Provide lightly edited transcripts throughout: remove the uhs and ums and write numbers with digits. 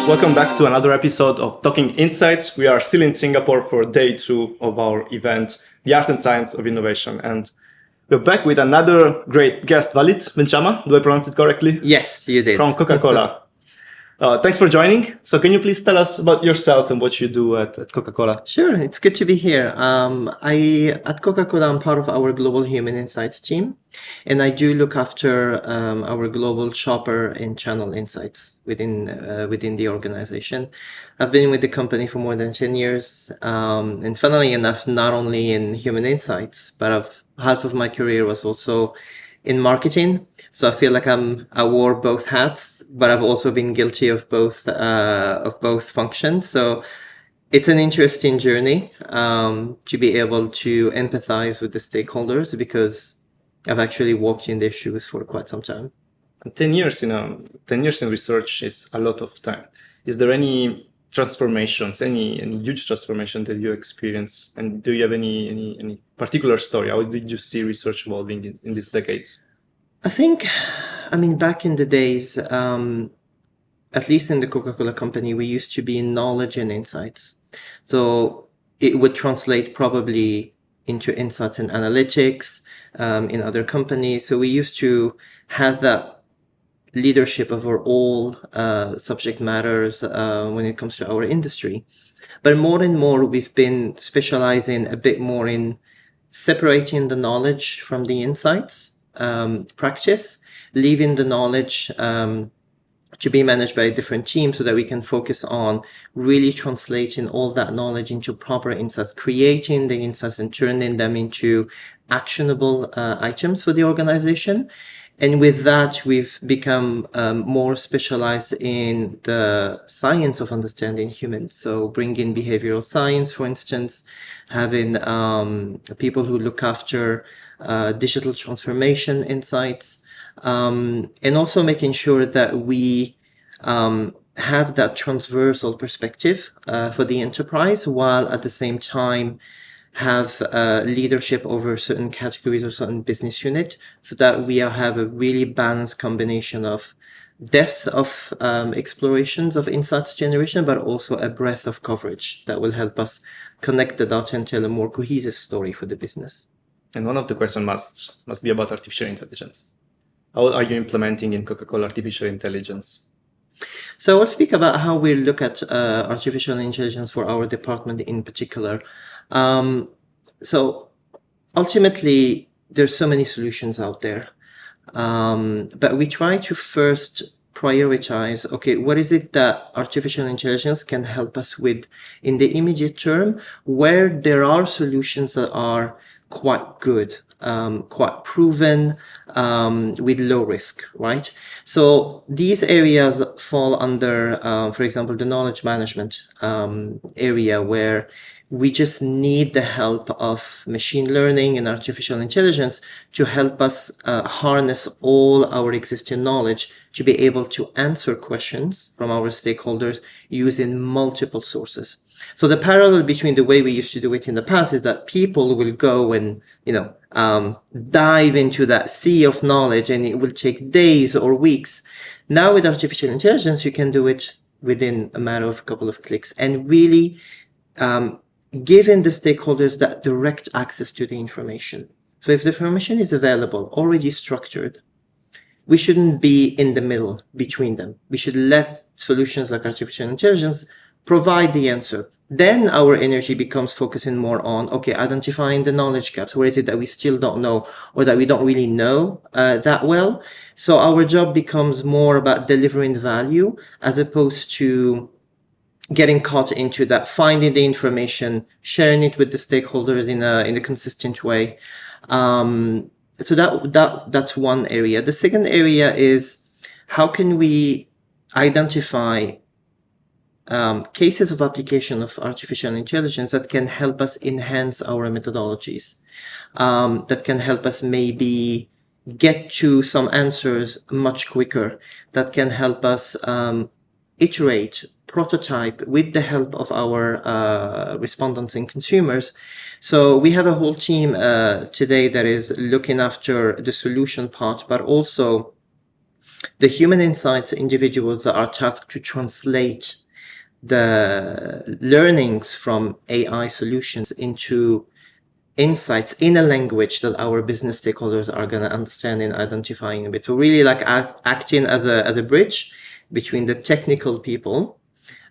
Welcome back to another episode of Talking Insights. We are still in Singapore for day 2 of our event, The Art and Science of Innovation. And we're back with another great guest, Walid Benchama. Do I pronounce it correctly? Yes, you did. From Coca-Cola. Thanks for joining. So can you please tell us about yourself and what you do at Coca-Cola? Sure, it's good to be here. At Coca-Cola, I'm part of our global human insights team, and I do look after our global shopper and channel insights within the organization. I've been with the company for more than 10 years, and funnily enough, not only in human insights, but half of my career was also in marketing. So I feel like I wore both hats, but I've also been guilty of both functions. So it's an interesting journey to be able to empathize with the stakeholders, because I've actually walked in their shoes for quite some time. 10 years in research is a lot of time. Is there any transformations, any huge transformation that you experience, and do you have any particular story? How did you see research evolving in these decades? I mean, back in the days, at least in the Coca-Cola Company, we used to be in knowledge and insights. So it would translate probably into insights and analytics in other companies. So we used to have that leadership over all subject matters when it comes to our industry. But more and more, we've been specializing a bit more in separating the knowledge from the insights practice, leaving the knowledge to be managed by a different team so that we can focus on really translating all that knowledge into proper insights, creating the insights and turning them into actionable items for the organization. And with that, we've become more specialized in the science of understanding humans. So bringing behavioral science, for instance, having people who look after digital transformation insights, and also making sure that we have that transversal perspective for the enterprise, while at the same time have leadership over certain categories or certain business unit, so that we have a really balanced combination of depth of explorations of insights generation, but also a breadth of coverage that will help us connect the dots and tell a more cohesive story for the business. And one of the questions must be about artificial intelligence. How are you implementing in Coca-Cola artificial intelligence? So I'll speak about how we look at artificial intelligence for our department in particular. So ultimately, there's so many solutions out there, but we try to first prioritize, okay, what is it that artificial intelligence can help us with in the immediate term, where there are solutions that are quite good, quite proven, with low risk, right? So these areas fall under, for example, the knowledge management area, where we just need the help of machine learning and artificial intelligence to help us harness all our existing knowledge to be able to answer questions from our stakeholders using multiple sources. So the parallel between the way we used to do it in the past is that people will go and, dive into that sea of knowledge, and it will take days or weeks. Now with artificial intelligence, you can do it within a matter of a couple of clicks, and really giving the stakeholders that direct access to the information. So if the information is available, already structured, we shouldn't be in the middle between them. We should let solutions like artificial intelligence provide the answer. Then our energy becomes focusing more on, okay, identifying the knowledge gaps. Where is it that we still don't know, or that we don't really know that well? So our job becomes more about delivering value, as opposed to getting caught into that, finding the information, sharing it with the stakeholders in a consistent way. So that's one area. The second area is, how can we identify cases of application of artificial intelligence that can help us enhance our methodologies, that can help us maybe get to some answers much quicker, that can help us iterate, prototype with the help of our respondents and consumers. So we have a whole team today that is looking after the solution part, but also the human insights individuals that are tasked to translate the learnings from AI solutions into insights in a language that our business stakeholders are going to understand and identifying a bit. So really like acting as a bridge between the technical people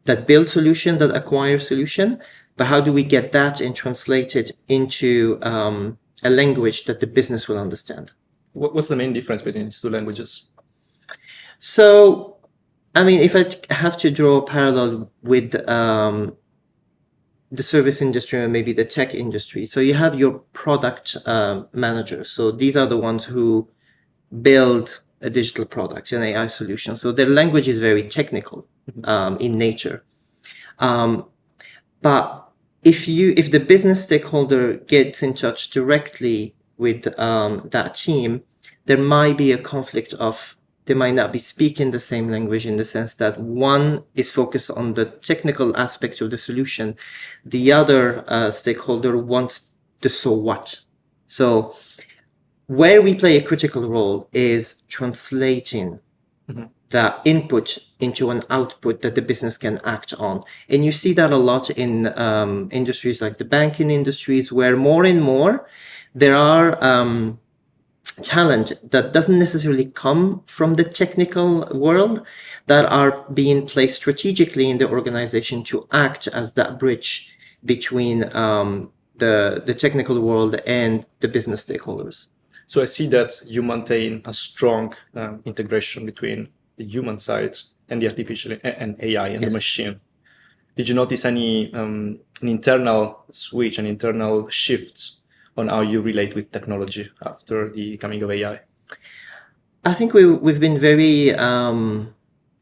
that build solution, that acquire solution, but how do we get that and translate it into a language that the business will understand? What's the main difference between these two languages? So, I mean, if I have to draw a parallel with the service industry or maybe the tech industry, so you have your product managers. So these are the ones who build a digital product, an AI solution. So their language is very technical in nature. But if the business stakeholder gets in touch directly with that team, there might be a conflict of they might not be speaking the same language in the sense that one is focused on the technical aspect of the solution. The other stakeholder wants the so what. So where we play a critical role is translating the input into an output that the business can act on. And you see that a lot in industries like the banking industries, where more and more there are talent that doesn't necessarily come from the technical world that are being placed strategically in the organization to act as that bridge between the technical world and the business stakeholders. So I see that you maintain a strong integration between the human side and the artificial and AI and the machine. Did you notice any an internal switch, an internal shift on how you relate with technology after the coming of AI? I think we've been very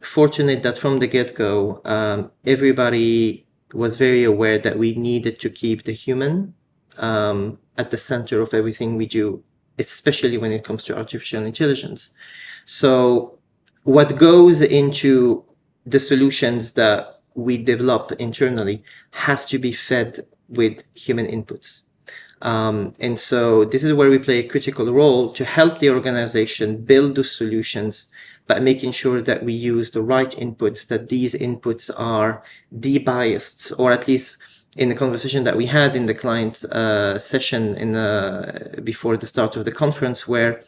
fortunate that from the get-go, everybody was very aware that we needed to keep the human at the center of everything we do, especially when it comes to artificial intelligence. So what goes into the solutions that we develop internally has to be fed with human inputs. And so this is where we play a critical role to help the organization build those solutions, but making sure that we use the right inputs, that these inputs are de-biased, or at least in the conversation that we had in the client session before the start of the conference, where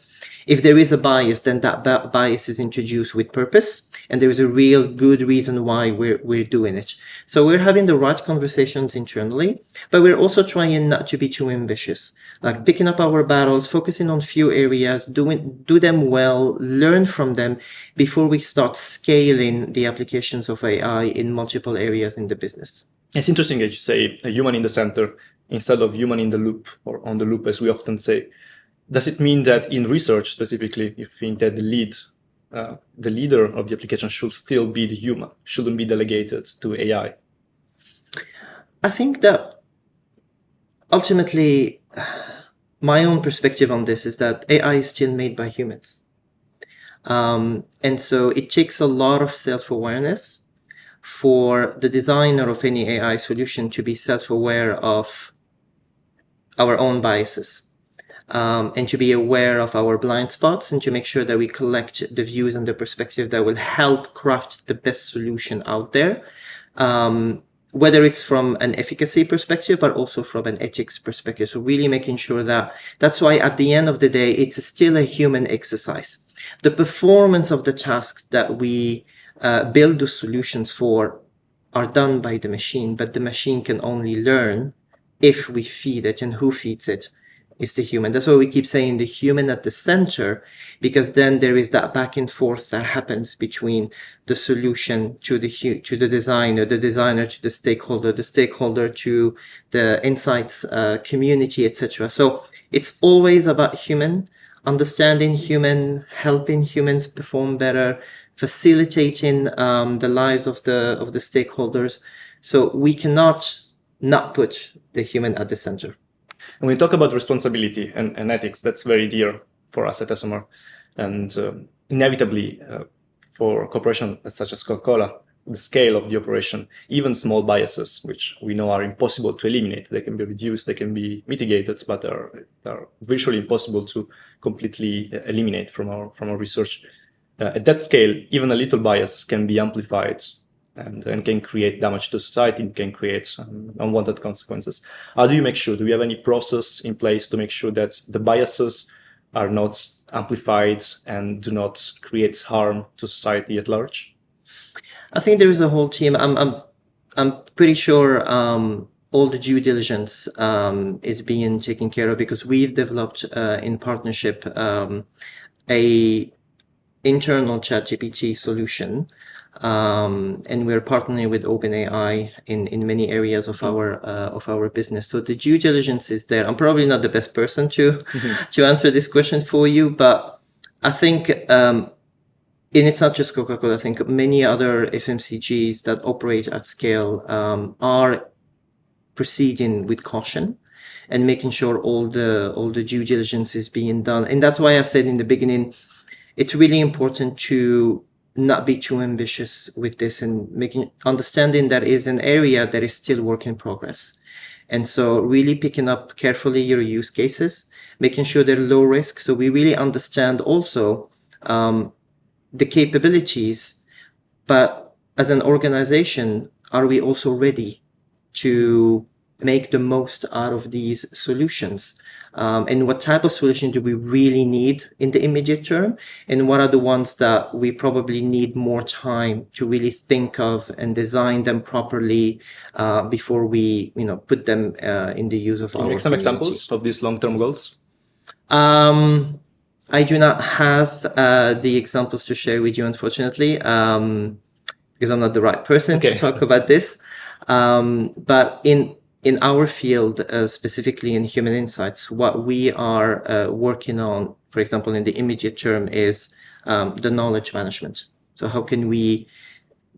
if there is a bias, then that bias is introduced with purpose, and there is a real good reason why we're doing it. So we're having the right conversations internally, but we're also trying not to be too ambitious, like picking up our battles, focusing on few areas, do them well, learn from them before we start scaling the applications of AI in multiple areas in the business. It's interesting that you say a human in the center instead of human in the loop, or on the loop, as we often say. Does it mean that in research specifically, you think that the leader of the application should still be the human, shouldn't be delegated to AI? I think that ultimately, my own perspective on this is that AI is still made by humans. And so it takes a lot of self-awareness for the designer of any AI solution to be self-aware of our own biases. And to be aware of our blind spots, and to make sure that we collect the views and the perspective that will help craft the best solution out there, whether it's from an efficacy perspective, but also from an ethics perspective. So really making sure that's why at the end of the day, it's still a human exercise. The performance of the tasks that we build the solutions for are done by the machine, but the machine can only learn if we feed it, and who feeds it is the human. That's why we keep saying the human at the center, because then there is that back and forth that happens between the solution to the designer to the stakeholder to the insights community, etc. So it's always about human, understanding human, helping humans perform better, facilitating the lives of the stakeholders. So we cannot not put the human at the center. When we talk about responsibility and ethics, that's very dear for us at SMR. And inevitably, for corporations such as Coca-Cola, the scale of the operation, even small biases, which we know are impossible to eliminate, they can be reduced, they can be mitigated, but are virtually impossible to completely eliminate from our research. at that scale, even a little bias can be amplified and can create damage to society, can create unwanted consequences. How do you make sure? Do you have any process in place to make sure that the biases are not amplified and do not create harm to society at large? I think there is a whole team. I'm pretty sure all the due diligence is being taken care of, because we've developed in partnership a internal ChatGPT solution, and we're partnering with OpenAI in many areas of our business. So the due diligence is there. I'm probably not the best person to answer this question for you, but I think and it's not just Coca-Cola. I think many other FMCGs that operate at scale are proceeding with caution and making sure all the due diligence is being done. And that's why I said in the beginning, it's really important to not be too ambitious with this, and understanding that is an area that is still work in progress. And so really picking up carefully your use cases, making sure they're low risk. So we really understand also the capabilities, but as an organization, are we also ready to make the most out of these solutions? And what type of solution do we really need in the immediate term? And what are the ones that we probably need more time to really think of and design them properly before we, put them in the use of our Make some community. examples of these long-term goals. I do not have the examples to share with you, unfortunately, because I'm not the right person to talk about this. But in our field, specifically in human insights, what we are working on, for example, in the immediate term, is the knowledge management. So how can we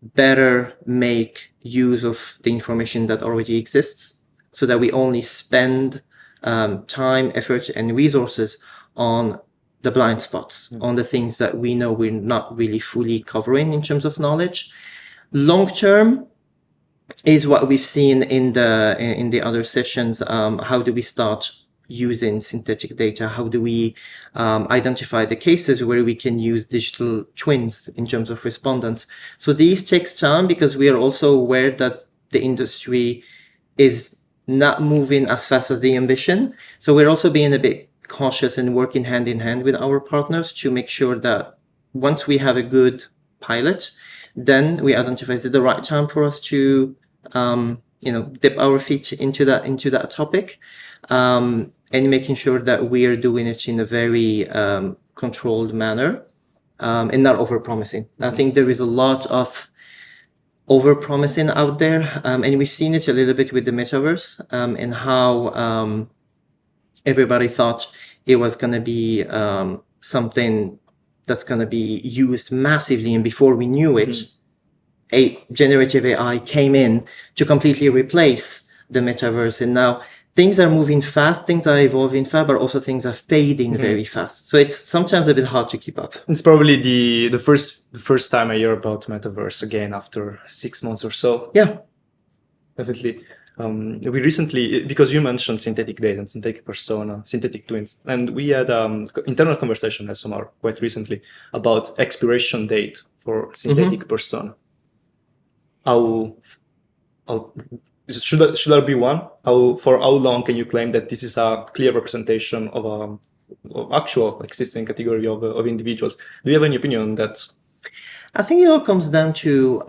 better make use of the information that already exists, so that we only spend time, effort, and resources on the blind spots, on the things that we know we're not really fully covering in terms of knowledge. Long term is what we've seen in the other sessions. How do we start using synthetic data? How do we identify the cases where we can use digital twins in terms of respondents? So these takes time, because we are also aware that the industry is not moving as fast as the ambition. So we're also being a bit cautious and working hand in hand with our partners to make sure that once we have a good pilot, then we identify, is it the right time for us to dip our feet into that topic, and making sure that we are doing it in a very controlled manner, and not over-promising. I think there is a lot of over-promising out there, and we've seen it a little bit with the metaverse, and how everybody thought it was going to be something that's going to be used massively, and before we knew it, a generative AI came in to completely replace the metaverse. And now things are moving fast, things are evolving fast, but also things are fading very fast. So it's sometimes a bit hard to keep up. It's probably the first time I hear about metaverse again after 6 months or so. Yeah, definitely. We recently, because you mentioned synthetic data and synthetic persona, synthetic twins, and we had internal conversation at SMR quite recently about expiration date for synthetic persona. Should there be one? For how long can you claim that this is a clear representation of actual existing category of individuals? Do you have any opinion on that? I think it all comes down to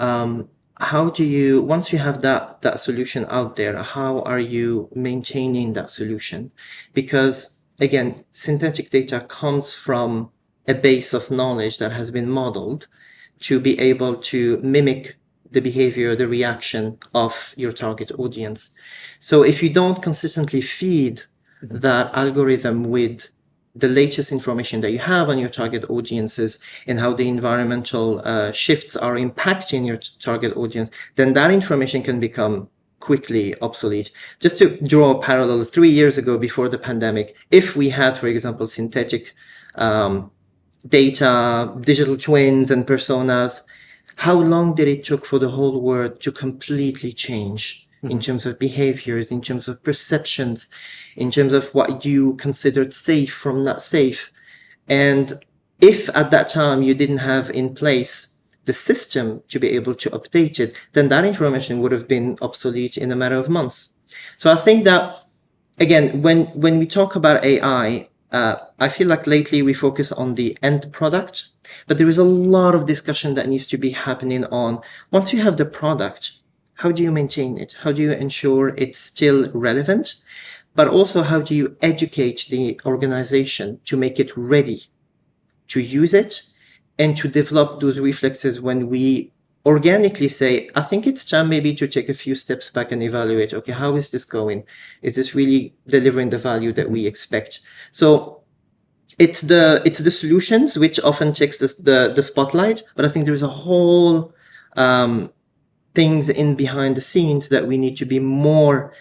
how do you, once you have that solution out there, how are you maintaining that solution? Because again, synthetic data comes from a base of knowledge that has been modeled to be able to mimic the behavior, the reaction of your target audience. So if you don't consistently feed that algorithm with the latest information that you have on your target audiences and how the environmental shifts are impacting your target audience, then that information can become quickly obsolete. Just to draw a parallel, 3 years ago, before the pandemic, if we had, for example, synthetic data, digital twins and personas, how long did it take for the whole world to completely change in terms of behaviors, in terms of perceptions, in terms of what you considered safe from not safe? And if at that time you didn't have in place the system to be able to update it, then that information would have been obsolete in a matter of months. So I think that, again, when we talk about AI, I feel like lately we focus on the end product, but there is a lot of discussion that needs to be happening on, once you have the product, how do you maintain it? How do you ensure it's still relevant? But also, how do you educate the organization to make it ready to use it and to develop those reflexes when we organically say, I think it's time maybe to take a few steps back and evaluate, okay, how is this going? Is this really delivering the value that we expect? So it's the solutions which often takes the spotlight, but I think there's a whole things in behind the scenes that we need to be more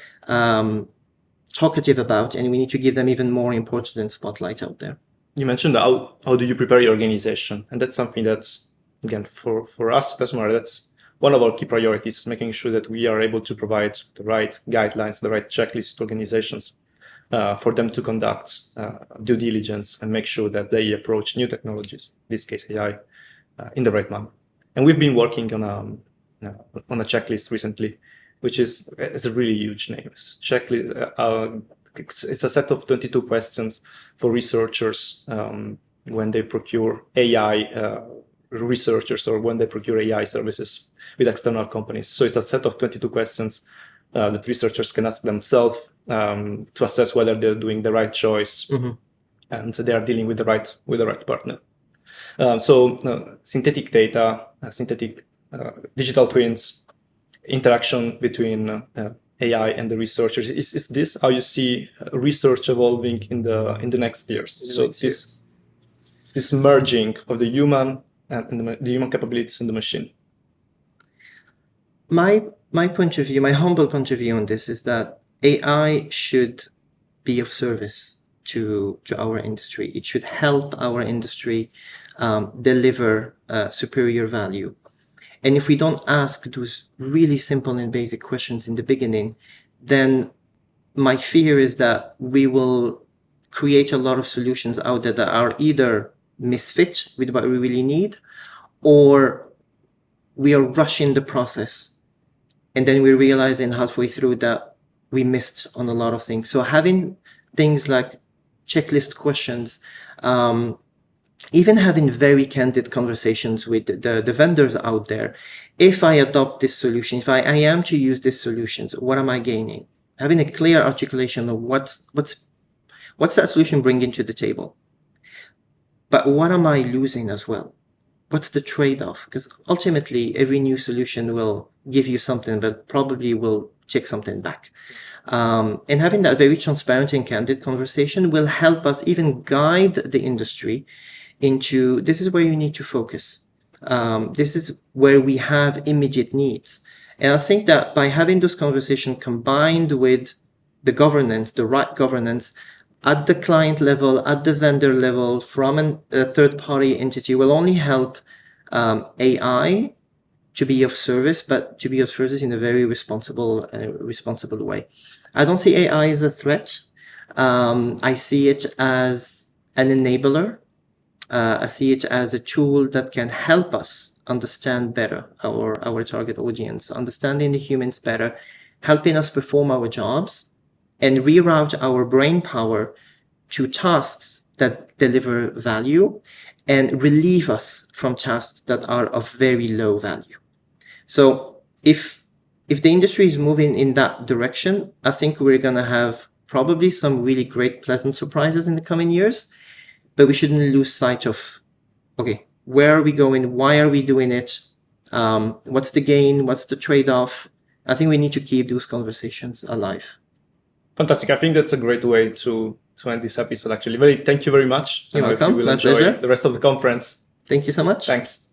talkative about, and we need to give them even more important spotlight out there. You mentioned how do you prepare your organization, and that's something that's, again, for us, Customer, that's one of our key priorities, making sure that we are able to provide the right guidelines, the right checklist to organizations for them to conduct due diligence and make sure that they approach new technologies, in this case AI, in the right manner. And we've been working on a checklist recently, which is a really huge name. Checklist. It's a set of 22 questions for researchers when they procure AI researchers or when they procure AI services with external companies. So it's a set of 22 questions that researchers can ask themselves to assess whether they're doing the right choice and they are dealing with the right partner. So synthetic data, synthetic digital twins, interaction between AI and the researchers. Is this how you see research evolving in the next years? This merging of the human and the human capabilities in the machine. My point of view, my humble point of view on this is that AI should be of service to our industry. It should help our industry deliver superior value. And if we don't ask those really simple and basic questions in the beginning, then my fear is that we will create a lot of solutions out there that are either misfit with what we really need, or we are rushing the process. And then we're realizing halfway through that we missed on a lot of things. So having things like checklist questions, even having very candid conversations with the vendors out there. If I adopt this solution, if I am to use these solutions, what am I gaining? Having a clear articulation of what's that solution bringing to the table. But what am I losing as well? What's the trade-off? Because ultimately, every new solution will give you something, but probably will take something back. And having that very transparent and candid conversation will help us even guide the industry into, this is where you need to focus. This is where we have immediate needs. And I think that by having those conversations combined with the governance, the right governance at the client level, at the vendor level, from a third-party entity will only help AI to be of service, but to be of service in a very responsible way. I don't see AI as a threat. I see it as an enabler. I see it as a tool that can help us understand better our target audience, understanding the humans better, helping us perform our jobs, and reroute our brain power to tasks that deliver value and relieve us from tasks that are of very low value. So if the industry is moving in that direction, I think we're going to have probably some really great, pleasant surprises in the coming years. But we shouldn't lose sight of, okay, where are we going? Why are we doing it? What's the gain? What's the trade-off? I think we need to keep those conversations alive. Fantastic. I think that's a great way to end this episode, actually. Thank you very much. You're welcome. You will My enjoy pleasure. the rest of the conference. Thank you so much. Thanks.